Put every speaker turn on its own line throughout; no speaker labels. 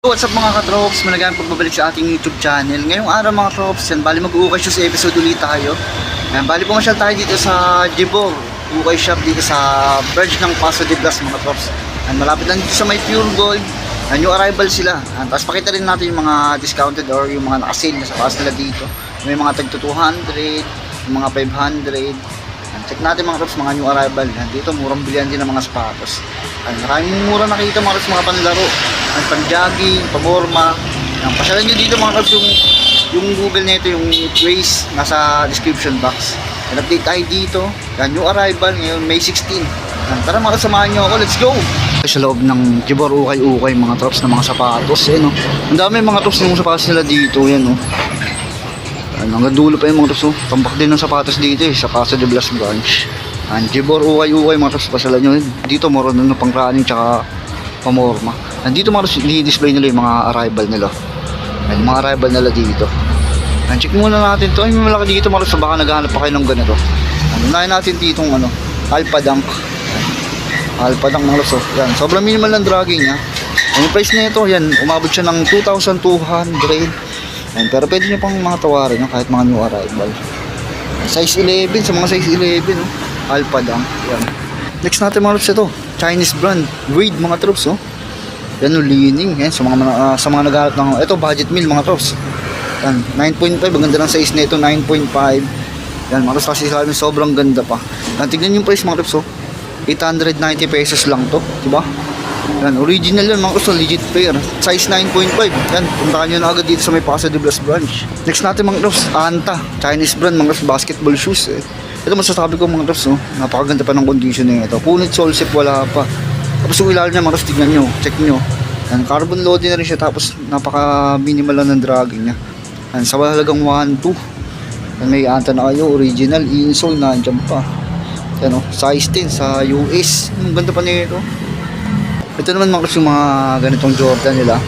What's up mga katrops, malagang pagbabalik sa ating YouTube channel. Ngayong araw mga trops, yan, bali mag-uukay show sa episode ulit tayo. Yan, bali pumasyal tayo dito sa Jibor, ukay shop dito sa Verge ng Paso de Blas mga trops. Yan, malapit lang dito sa may Pure Gold. Yan, new arrival sila. Yan, tapos pakita rin natin yung mga discounted or yung mga nakasale na sa pass nila dito. May mga tag 200, yung mga 500. Yan, check natin mga trops, mga new arrival. Yan, dito murang bilihan din ng mga sapatos. Yan, maraming mura nakita mga trops, mga panlaro. Ang pang-jogging, pamorma. Yan, pasyalan nyo dito mga kabs yung Google nito, yung Waze, nasa description box. Yan, update tayo dito. Yan, new arrival ngayon, May 16. Yan, tara mga kabs, samahan nyo ako, let's go! Sa loob ng Jibor, ukay-ukay mga trops ng mga sapatos. Yan, no? Ang dami mga trops ng sapatos nila dito. Yan, no? Yan, hanggang dulo pa yung mga trops. Tambak din ng sapatos dito sa Paso de Blas branch. Yan, Jibor, ukay-ukay mga trops, pasyalan nyo. Dito, moro na pang running tsaka pamorma. Nandito mga i-display nila yung mga arrival nila. Yung mga arrival nila dito. Check muna natin to. Ay, may malaki dito mga sa baka naghahanap pa kayo ng ganito. Unahin natin dito ng Alpha Dunk. Alpha Dunk mga loso. Yan, sobrang minimal ng dragging niya. Yung price na ito, yan, umabot siya ng 2,200. Yan, pero pwede nyo pang mga tawarin kahit mga new arrival. Size 11, sa mga size 11, Alpha Dunk. Yan. Next natin mga loso ito. Chinese brand. Wade mga troops, Yan leaning, sa mga naghahanap ng ito budget meal mga trops. Yan 9.5, ang ganda ng size nito, 9.5. Yan mga trops, kasi sabi sobrang ganda pa. Yan, tignan yung price mga trops, 890 pesos lang to, di ba? Yan original yan mga trops, legit pair. Size 9.5. Yan, puntahan niyo na agad dito sa may Paso de Blas branch. Next natin mga trops, Anta, Chinese brand mga trops, basketball shoes. Ito masasabi ko mga trops, napakaganda pa ng condition nito. Punit sole zip wala pa. Tapos yung ilalim niya mga trops, tignan nyo, check nyo. Yan, carbon loading na rin siya, tapos napaka minimal lang ng dragging niya. Yan, sa halagang 1.2. Yan, may Anta na kayo, original, insole, nandiyan pa. Yan size 10 sa US. Ang ganda pa nito. Ito naman mga trops, yung mga ganitong Jordan nila.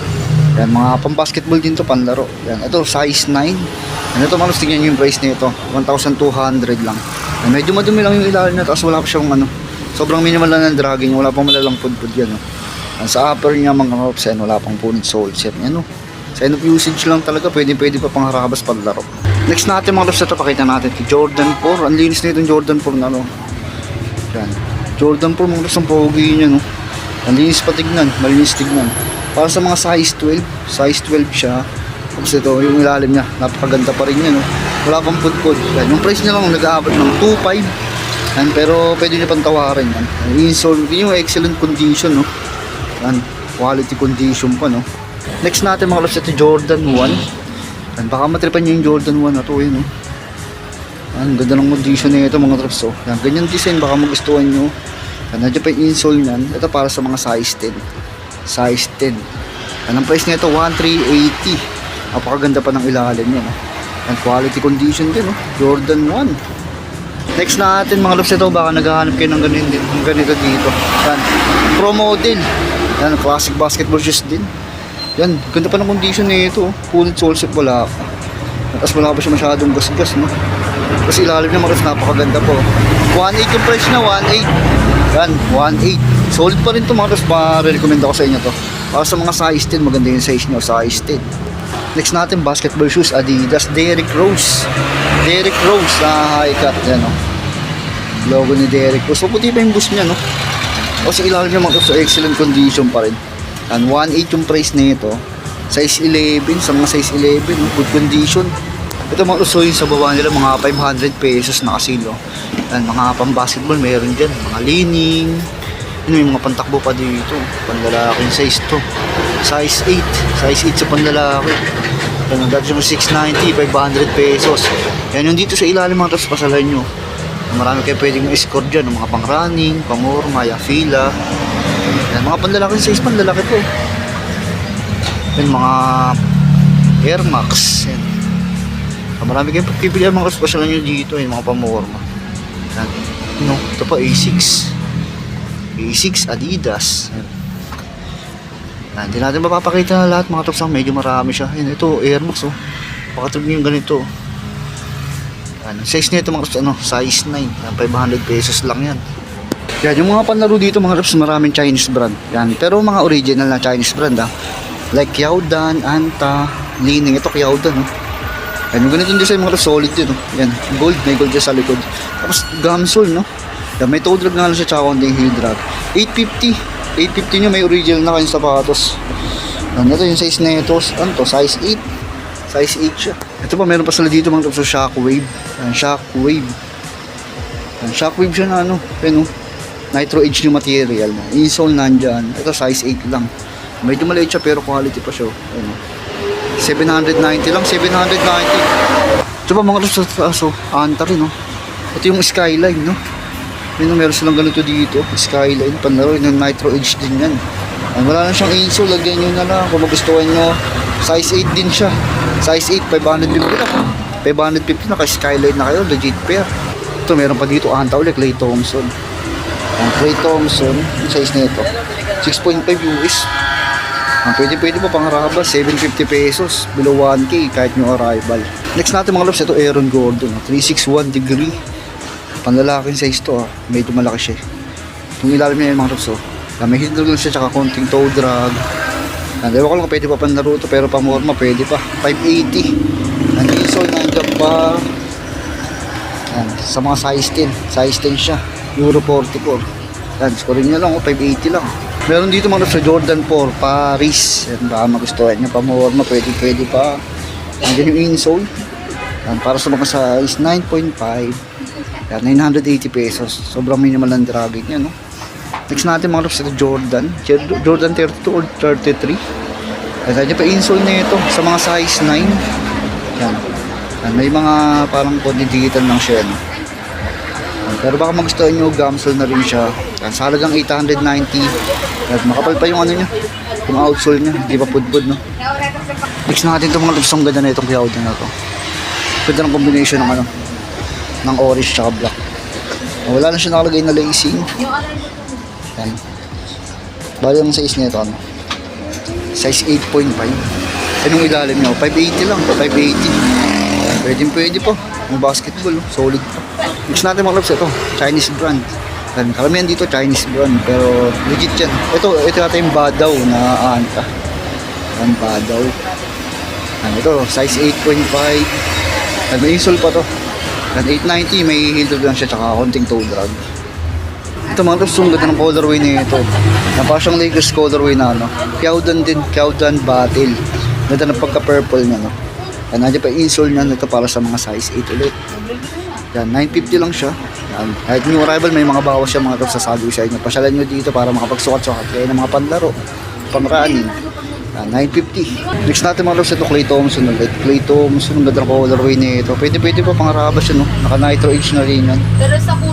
Yan, mga pang basketball din to, panlaro. Yan, ito size 9. Yan, ito mga trops, tignan nyo yung price nito, 1,200 lang. Yan, medyo madumi lang yung ilalim na, tapos wala pa siyang sobrang minimal lang ng dragging, wala pang malalang pudpud yan. Sa upper niya mga trops, wala pang punit sole set. Yan sa end of usage lang talaga, pwede pa pang harabas paglaro. Next natin mga trops, ito pakita natin kay Jordan 4. Ang linis na itong Jordan 4 na yan. Jordan 4 mga trops, ang pogi niya ang linis pa tignan, malinis tignan. Para sa mga size 12, size 12 siya. Tapos ito, yung ilalim niya, napakaganda pa rin yan. Wala pang pudpud. Yan, yung price niya lang nag-aabot ng 2.5. Yan, pero pwede nyo pang tawarin yan. Insole, yung excellent condition, yan, quality condition pa, Next natin mga loves, ito Jordan 1. Yan, baka matripan nyo yung Jordan 1 na to, yan, Yan, ganda ng condition na ito mga loves, Yan, ganyan design, baka magustuhan nyo. Yan, nandiyan pa yung insole nyan. Ito para sa mga size 10. Size 10. Yan, ang price nito 1,380. Napakaganda pa ng ilalim yan, Yan, quality condition din, Jordan 1. Next natin mga loves, ito baka naghahanap kayo ng ganito dito. Yan, pro model. Yan, classic basketball shoes din. Yan, ganda pa ng condition nito. Punit sole zip wala pa. Tapos wala pa siya masyadong gas-gas, Kasi ilalim niya mga loves, napakaganda po. 1.8 yung price na, 1.8. Yan, 1.8. Solid pa rin ito mga loves, pa-recommend ako sa inyo to. Para sa mga size 10, maganda yung size nyo, size 10. Next natin, basketball shoes, Adidas, Derrick Rose. Derrick Rose na high cut, yan logo ni Derrick Rose. So puti pa yung boost niya, Kasi ilalim niya mga sa excellent condition pa rin. And 1.8 yung price nito. Size 11, sa mga size 11, good condition. Ito mga uso yung sa baba nila, mga 500 pesos na kasilo. And mga pang basketball meron dyan, mga leaning. May mga pantakbo pa dito. Panlalaking size to. Size 8. Size 8 sa panlalaki. Yan, dati mo 690, 500 pesos. Yan yung dito sa ilalim mga tapos pasalan nyo. Marami kayo pwedeng escort dyan. Mga pang running, pamorma, fila. Yan, mga panlalaking size, panlalaki to. Yan, mga Air Max. Yan. Marami kayo pagpipilihan mga tapos pasalan nyo dito. Yan, mga pamorma. Yan. Ito pa A6. A6 Adidas. Hindi natin mapapakita na lahat mga trops, medyo marami siya. Yan, ito Air Max, Pakatog niyo yung ganito. Size nito mga trops, size 9. Yan, 500 pesos lang yan. Yan, yung mga panlaro dito mga trops, maraming Chinese brand. Yan, pero mga original na Chinese brand, Like Kyawdan, Anta, Lining. Ito Kyawdan, no? Yan, yung ganitong design mga solid yun, no? Yan, gold, may gold dyan sa likod. Tapos Gamsol, no? Yan, may toe drag nga lang siya, tsaka konting heel drag. 850. 850 nyo, may original na kayong sapatos. Yan, ito yung size na ito. Ano to? Size 8. Size 8 siya. Ito pa, meron pa sila dito mga sa Shockwave. Yan, Shockwave. Yan, Shockwave siya na ano. Yan, no? Nitro Edge yung material. Insole nandyan. Ito, size 8 lang. Medyo maliit siya pero quality pa siya. Ano, 790 lang, 790. Ito pa mga sa taas, Anta rin, no? Ito yung Skyline, no? Yun, meron silang ganito dito. Skyline, panlaro, yung Nitro Edge din yan. Ay, wala na siyang insole, lagyan nyo na lang. Kung magustuhan nyo, size 8 din siya. Size 8, 550 na. 550 na, kay Skyline na kayo, legit pair. Ito, meron pa dito, Anta ulit, Clay Thompson. Ang Clay Thompson, yung size na ito, 6.5 US. Ang pwede pa pang Rabas, 750 pesos, below 1K kahit yung arrival. Next natin mga loves, ito Aaron Gordon, 361 degree. Panlalaking size to, medyo malaki siya. Yung ilalim niya yung mga loves, may heel drag lang siya tsaka konting toe drag. Ewan ko lang pwede pa panlaro to, pero pang morma pwede pa. 580. Ang insole nandiyan pa. Yan, sa mga size 10, size 10 siya. Euro 44. Yan, scoring nyo lang, 580 lang. Meron dito mga sa Jordan 4 Paris. Yan, baka magustuhan nyo pa morma, pwede pa. Nandiyan yung insole. Yan, para sa mga size 9.5. Yan, 980 pesos. Sobrang minimal ang dragging niya, no? Next natin mga sa Jordan 32 or 33. Yan, nandiyan pa insole na ito sa mga size 9. Yan. Yan, may mga parang konti digital lang siya, no? Pero baka magustuhan nyo, Gamsol na rin siya. Yan, sa halagang 890. Yan, makapal pa yung ano niya, yung outsole niya, hindi pa pudpud, no? Next natin itong mga lubsong ganda na itong Kyawdan na ito. Ganda ng combination ng ano, ng orange tsaka black. Wala na siya nakalagay na lacing. Yan. Bali ang size niya ito, ano, size 8.5. Anong ilalim niya? 580 lang, 580. Pwede po. Yung basketball, solid pa. Next natin mga clubs, ito, Chinese brand. Yan, karamihan dito Chinese brand, pero legit yan. Ito yata yung Badaw na Anta. Yan, Badaw. Yan, ito, size 8.5. Yan, may insole pa to. Yan, 890, may heel drag lang siya, tsaka konting toe drag. Ito mga clubs, yung ganda ng colorway na ito. Yan, parang siyang Lakers colorway na, ano. Kyawdan din, Kyawdan Battle. Ganda ng pagka-purple niya, no. Yan, nandiyan pa insole niya, ito para sa mga size 8 ulit. Yan, 950 lang siya. Yan, kahit new arrival, may mga bawas siya mga clubs, sasabi ko sa inyo. Pasyalan nyo dito para makapagsukat-sukat kayo ng mga panlaro, pang-running. Yan, 950. Next natin mga clubs, ito Clay Thompson ulit. Clay Thompson, ang ganda ng colorway nito. Pwede pa pang Rabas yun, no? Naka Nitro Edge na rin yan.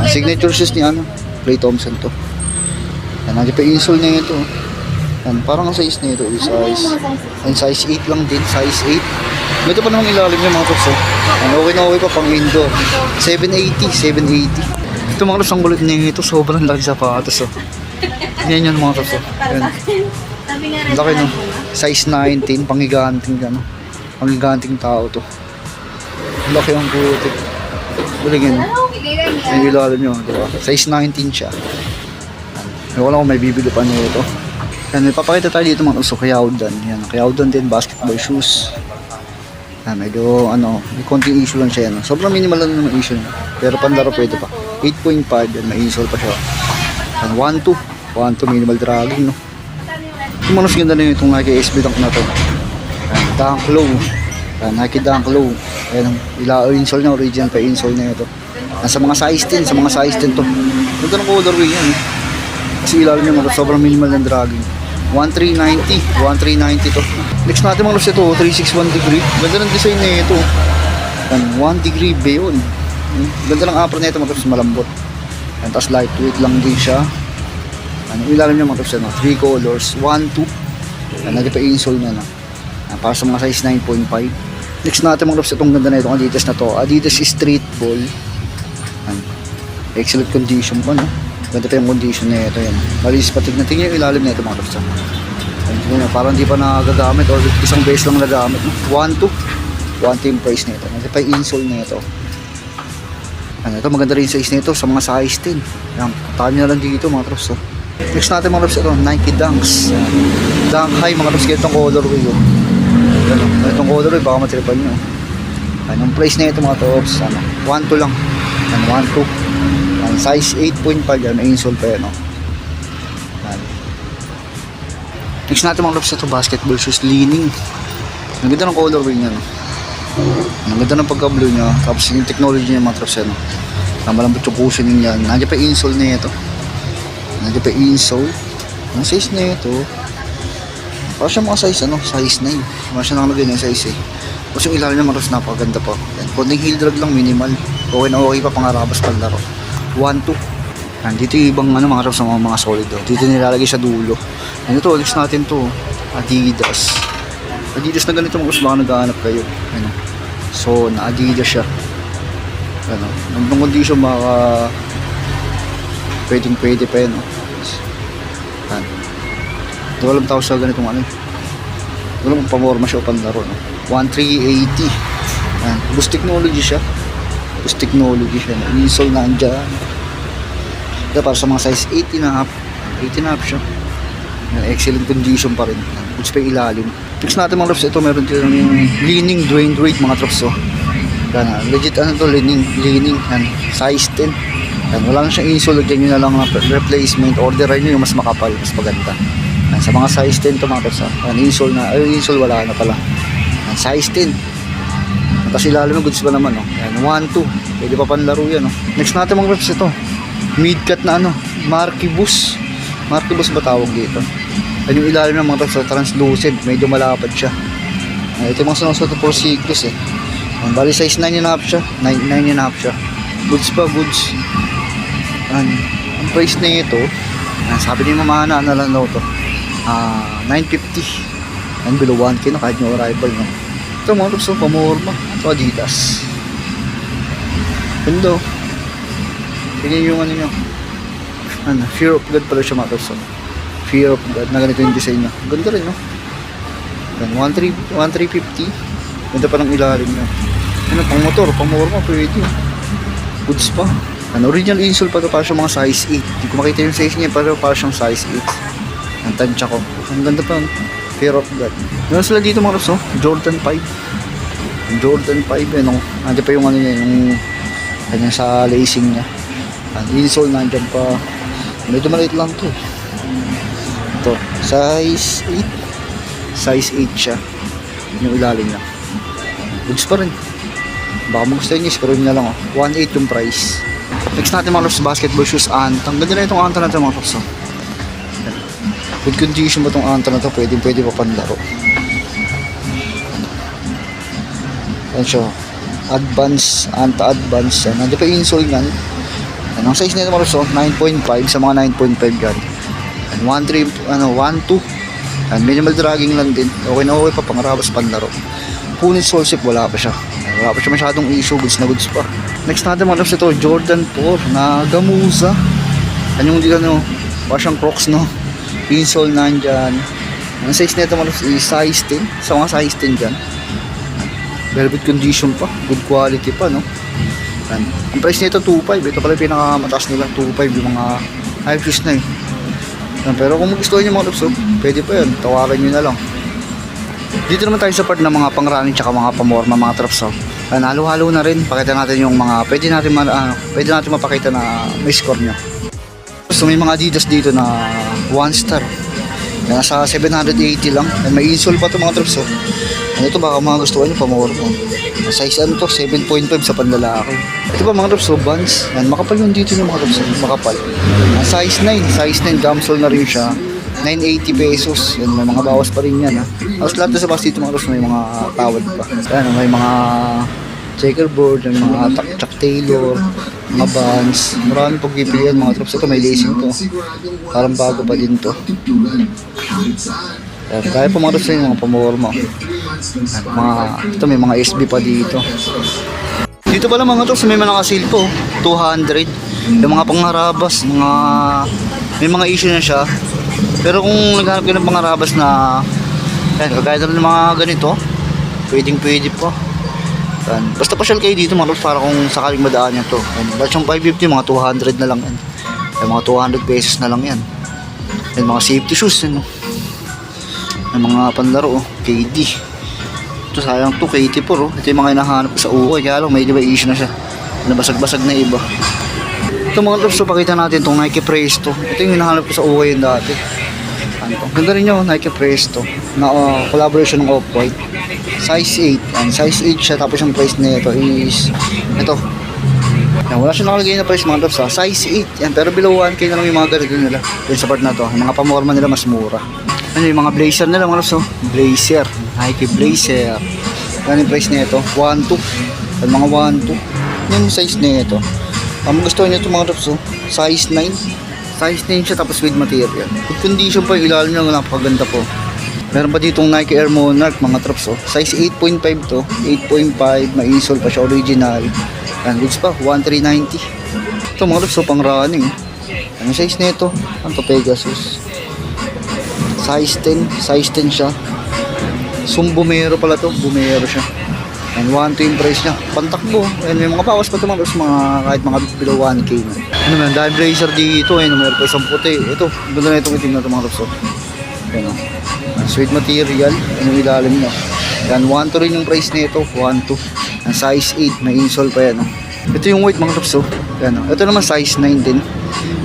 Ang signature shoes niya, ano, Clay Thompson to. Yan, nandiyan pa insole niya ito. Yan, parang ang size nito is size 8 lang din, size 8. Ito pa namang ilalim niya mga clubs, okay na okay pa pang indoor. 780. Ito mga clubs, ang gulit niya ito, sobrang laki sapatos, yan mga clubs, yan. Laki, no? Size 19, panghiganting ano, panghiganting tao to. Laki ang putik. Galing yan, yung ilalim niya, diba? Size 19 siya. Wala kung may bibili pa niyo ito. Yan, may papakita tayo dito mga clubs, Kyawdan. Yan, Kyawdan din, basketball shoes. Medyo ano, may konting issue lang siya, no? Sobrang minimal lang naman issue niya. Pero panlaro pwede pa. 8.5 yan, may insole pa siya. 1.2 minimal dragging, no? Yung mga ganda na yun, itong Nike SB Dunk na to. Dunk Low. Nike Dunk Low. Ayan, insole niya, original pa insole niya ito. Nasa mga size 10, to. Ganda ng colorway yan, eh. Kasi ilalim niya mga sobrang minimal ng dragging. 1390 to. Next natin mga loves, ito 361 degree. Ganda ng design na ito. 1 degree beyond. Ganda ng apron na ito mga loves, malambot. And tapos lightweight lang din siya. Ilalim niya mga loves, 3 colors, 1, 2. Nandiyan pa insole niya na. Para sa mga size 9.5. Next natin mga loves, itong ganda na itong Adidas na to. Adidas Street Ball. Excellent condition pa, no? Ganda pa yung condition na ito, yan. Malis patig na tingin yung ilalim na ito mga loves. Parang hindi pa nagagamit or isang base lang nagamit, no? 1 team price na ito. Nandiyan pa yung insole na ito. Ito maganda rin size na ito sa mga size 10. Yan, tahan nyo na lang dito mga loves. Next natin mga Robs, ito, Nike Dunks. Dunk High mga Robs, ganitong colorway yun. Ganitong colorway, baka matripan nyo. Anong price na ito mga Robs? 1.2 lang. 1.2. Size 8.5 yan, may insole pa yan. Next natin mga Robs, ito, basketball shoes, leaning. Ang ganda ng colorway niya. Ang ganda ng pagka-blue niya. Tapos yung technology niya mga Robs, malambot yung cushioning yan. Nandiyan pa yung insole na ito. Nandiyan pa yung insole. Ang size na ito, para siya mga size, size 9. Para siya nakalagay na yung size Tapos yung ilalim niya mga Robs, napakaganda pa. Konting heel drag lang, minimal. Okay na okay pa, pangarabas paglaro. 1.2. Dito yung ibang mga Robs, mga solid. Dito nilalagay sa dulo. Ano to, next natin to, Adidas. Adidas na ganito mga Robs, baka naghahanap kayo. So, na Adidas siya. Nandang condition baka pwede pa yun. Hindi ko alam tao sa ganitong Hindi ko alam kung pamorma siya o panlaro. 1.380. Boost technology siya. Insole na andyan. Ito para sa mga size 18.5. 18.5 siya. Excellent condition pa rin. Goods pa yung ilalim. Next natin mga Robs, ito meron din yung leaning Dwayne Wade mga Robs. Legit leaning. Size 10. Wala na siyang insole, lagyan nyo na lang replacement. Orderan nyo yung mas makapal, mas maganda. Sa mga size 10 to mga Robs. Insole na, insole wala na pala. Size 10. Tapos ilalim ng goods pa naman. 1.2. Pwede pa panlaro yan. Next natin mga Robs, ito mid-cut na Marky Bus ba tawag dito? Yung ilalim ng mga Robs, translucent, medyo malapad siya. Ito yung mga sinusuot for cyclist bali size 9.5 siya. 9.5 siya. Goods pa, goods. Ang price na ito, sabi ni Mamana, na lang daw to, 950. Below 1K kahit may arrival Ito mga Robs, pamorma. Ito Adidas. Ganda. Tingnan yung nyo. Fear of God pala siya mga Robs. Fear of God, na ganito yung design niya. Ganda rin 1.350. Ganda pa ng ilalim niya. Pang motor, pang morma, pwede. Goods pa. Original insole pa ito, para siyang mga size 8. Hindi ko makita yung size niya, pero para siyang size 8. Ang tansya ko. Ang ganda pa. Fear of God. Meron sila dito mga Robs, Jordan 5. Jordan 5 nandiyan pa yung niya, yung kanya sa lacing niya. Insole nandiyan pa. Medyo maliit lang to. Ito, size 8. Size 8 siya. Yung ilalim niya. Goods pa rin. Baka magustuhin nyo, scroll nyo lang 1.8 yung price. Next natin mga Robs, basketball shoes, Anta. Ganda na itong Anta natin mga Robs. Good condition ba itong Anta na ito? Pwede pa panlaro. Yan siya. Advance, Anta Advance. Nandiyan pa yung insole nyan. Ang size nito mga Robs, 9.5 sa mga 9.5 yan. 1.2. Minimal dragging lang din. Okay na okay pa, pangarabas panlaro. Punit sole shape, wala pa siya masyadong issue, goods na goods pa. Next natin mga Robs, ito Jordan 4 na Gamuza. Yung parang Crocs insole nandyan. Ang size nito mga Robs is size 10 sa mga size 10 dyan. Velvet condition pa, good quality pa ang price nito 2.5. Ito pala yung pinakamataas nila, 2.5 yung mga high shoes na pero kung gusto nyo mga Robs, pwede pa yun, tawaran nyo na lang. Dito naman tayo sa part ng mga pangrunning tsaka mga pamorma mga Robs. Halo-halo na rin, pakita natin yung mga pwede natin mapakita na may score nyo. So may mga Adidas dito na 1 star, nasa 780 lang. May insole pa ito mga Robs. Ito baka mga gusto nyo pamorma. Size 7.5 sa panlalaki. Ito pa mga Robs, Vans. Makapal yung dito yung mga Robs, makapal. Size 9 gamsole na rin siya. 980 pesos. May mga bawas pa rin yan. Tapos lahat na sa bus dito mga Robs, may mga tawad pa. May mga checkerboard, may mga Chuck Taylor, mga Vans. Marami pagpipilian mga Robs. Ito may lacing to. Parang bago pa din to. Kaya pa mga Robs yung mga pamorma. Ito may mga SB pa dito. Dito pala mga Robs, may mga naka-sale po 200. Yung mga pangharabas, may mga issue na siya. Pero kung naghanap kayo ng pangharabas na kagaya na ng mga ganito, pwede pa. Basta pasyal kayo dito mga Robs, para kung sakaling madaan nyo to. Lahat yung 550, mga 200 na lang yan. Mga 200 pesos na lang yan. Yan, mga safety shoes, ano. Yung mga panlaro, oh. KD. Ito sayang to, KT4, oh. Ito yung mga hinahanap ko sa ukay, kaya lang may iba issue na siya. Nabasag-basag na iba. Ito mga loves, so pakita natin itong Nike Presto. Ito yung hinahanap ko sa ukay yun dati. Ano to? Ganda rin yun, Nike Presto. Na collaboration ng Off-White. Size 8. And size 8 siya, tapos yung price na ito is ito. Yan, wala siya nakalagay na price mga loves, ha. Size 8. Yan, pero below 1K na lang yung mga ganito nila. Yung sa part na to, yung mga pamorma nila mas mura. Ano yung mga blazer nila mga loves, oh. Blazer, Nike Blazer. Yan yung price na ito, 1.2. Yan mga 1.2. Yan yung size na ito. Ang gusto niyo ito mga loves, oh. Size 9. Size 9 siya, tapos with material. Good condition pa yung ilalim niya, napakaganda po. Meron pa ditong Nike Air Monarch mga trops, oh. Size 8.5 to, 8.5, may insole pa siya, original. Yan, goods pa, 1,390. Ito mga trops, oh, pang running. Anong size na ito? Ano to, Pegasus? Size 10 siya. Bumero pala to, bumero siya. And 1.2 yung price niya. Pantakbo. And may mga bawas pa ito mga trops, mga, kahit mga below 1K na. Ano man, dahil blazer dito, meron pa isang puti. Ito, ganda na itong itim na ito mga trops, oh. Yan, oh. Sweet material, yung ilalim nyo. Yan, 1.2 rin yung price nito, 1.2. Ang size 8, may insole pa yan. Oh. Ito yung white mga tops, oh. Yan, oh. Ito naman size 9 din.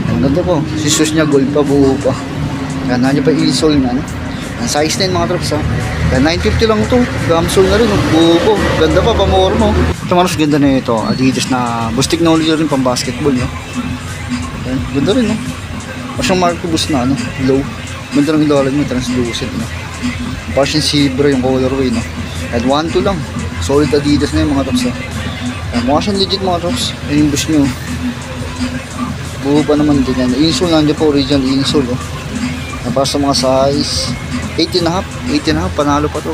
Ang ganda po, si shoes niya gold pa, buo pa. Yan, nandiyan pa yung insole niya. Ang size 9 mga tops, oh. Yan, 950 lang to. Gamsole na rin, oh. Buo po. Ganda pa, pamormo. Ito manos, ganda na ito. Adidas na bustik na ulit rin pang basketball, no? Yan, ganda rin, no? Pasyang Marco Boost na, ano, low. Ganda lang yung ilalim mo, translucent, no? Passion zebra yung colorway, no? At 1.2 lang. Solid Adidas na yung mga tops, no? Mukha siyang legit mga tops. Yan yung boost nyo. Buo pa naman din yan. Insole nandiyan po, original insole, oh. Para sa mga size 8.5, panalo pa to.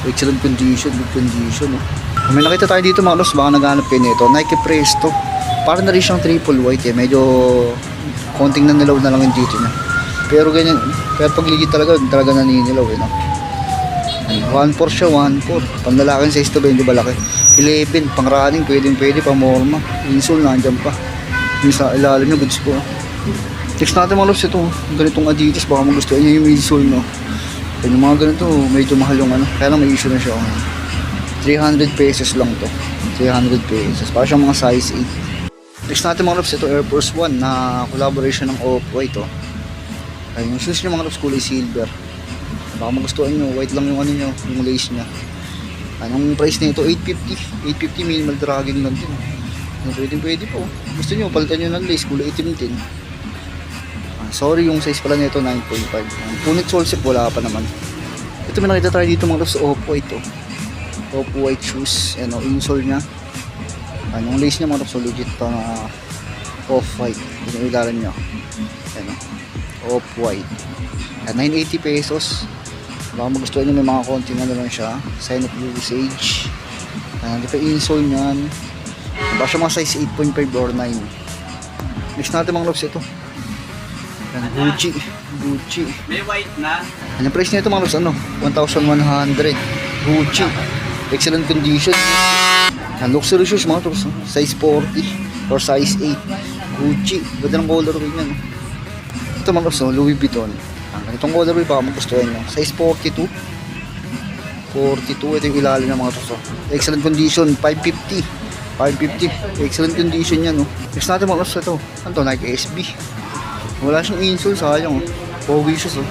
Excellent condition, good condition, oh. May nakita tayo dito mga tops, baka naghanap kayo nito. Nike Presto. Parang na rin siyang triple white, eh. Medyo konting na nilaw na lang yung dito niya. Pero ganyan, pero pag ligid talaga naninilaw, eh, no? 1.4 siya, 1.4. Panlalaking size to, medyo malaki. 11, pang running, pwede, pang morma. Insole, nandyan pa. Yung sa ilalim niya, goods po. Text natin mga loves ito, ganitong Adidas, baka magustuhan niya yung insole, no? Yung mga ganito, medyo mahal yung ano, kaya lang may issue na siya. 300 pesos lang to. 300 pesos. Para siyang mga size 8. Text natin mga loves ito, Air Force 1 na collaboration ng Off-White, oh. Ay, yung shoes niya mga loves, kulay silver. Baka magustuhan nyo, white lang yung ano nyo, yung lace niya. Anong price nito? 850. 850 minimal dragging lang din. Pwede po. Gusto nyo, palitan nyo ng lace, kulay itim din. Sorry, yung size pala nito 9.5. Punit solsip, wala pa naman. Ito may nakita tayo dito mga loves, Off-White, oh. Off-White shoes, ano, insole niya. Yung lace niya mga loves, so legit pa na Off-White. Yung ilalim niya. Ano, Off-White. At 980 pesos. Baka magustuhan nyo, may mga konting ano lang siya. Sign of usage. Di pa insole nyan. Baka siya mga size 8.5 or 9. Next natin mga loves ito. Yan, Gucci.
May white na.
Ano yung price nito mga loves? Ano? 1,100. Gucci. Excellent condition. Yan, luxury shoes mga loves. Size 40 or size 8. Gucci. Ganda ng colorway niyan. Ito mga loves, Louis Vuitton. Itong colorway baka magustuhan nyo. Size 42. 42. Ito yung ilalim ng mga toso. Excellent condition. 550. Excellent condition yan, no? Next natin mga toso ito. Ano to? Nike SB. Wala siyang insole. Sayang, oh. Pogi shoes, oh.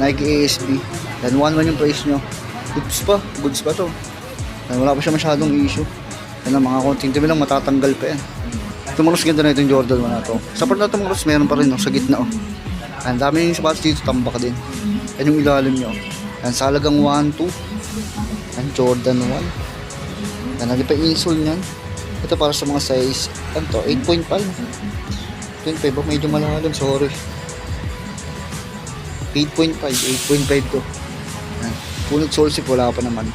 Nike SB. Then 1.1 yung price nyo. Goods pa to. Then wala pa siya masyadong issue. Yan ang mga konting dumi lang, matatanggal pa yan. Ito mga toso, ganda na itong Jordan 1 na to. Sa part na ito mga toso, meron pa rin, no? Sa gitna, oh. Ang dami yung sapatos dito, tambak din. Yan yung ilalim nyo. Yan, salagang 1.2. Yan, Jordan 1. Yan, naging pa insole nyan. Ito para sa mga size, ano to, 8.5. 8.5, medyo malalim, sorry. 8.5 to. Yan, punot solsip, wala pa naman.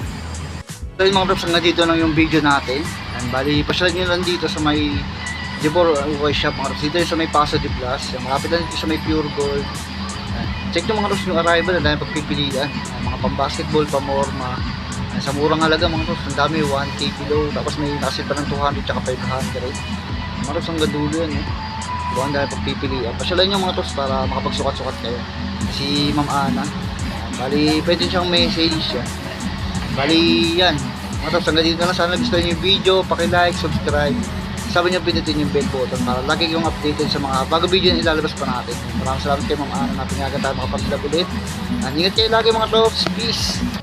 So yung mga props, hanggang dito lang yung video natin. Yan, bali, pasyalan nyo lang dito sa may Jibor Ukay Shop mga rops. Dito yung sa may Paso de Blas. Malapit lang dito sa may Pure Gold. Check nyo mga rops yung arrival na dahil pagpipilian. Mga pang-basketball, pamorma. Sa murang halaga mga rops. Ang dami 1K below. Tapos may nasin pa ng 200 tsaka 500. Mga rops ang gadulo yan. Buwan dahil pagpipilian. Pasyalan yung mga tops para makapagsukat-sukat kayo. Si Ma'am Ana. Bali, pwede siyang message siya. Bali, yan. Mga tops, hanggang dito na lang. Sana gusto niyo yung video. Paki-like, subscribe. Sabi niyo pindutin yung bell button para lagi kayong updated sa mga bago video na ilalabas pa natin. Maraming salamat kay Ma'am Ana na pinayagan tayo makapag-vlog ulit. Ingat kayo lagi mga tops. Peace!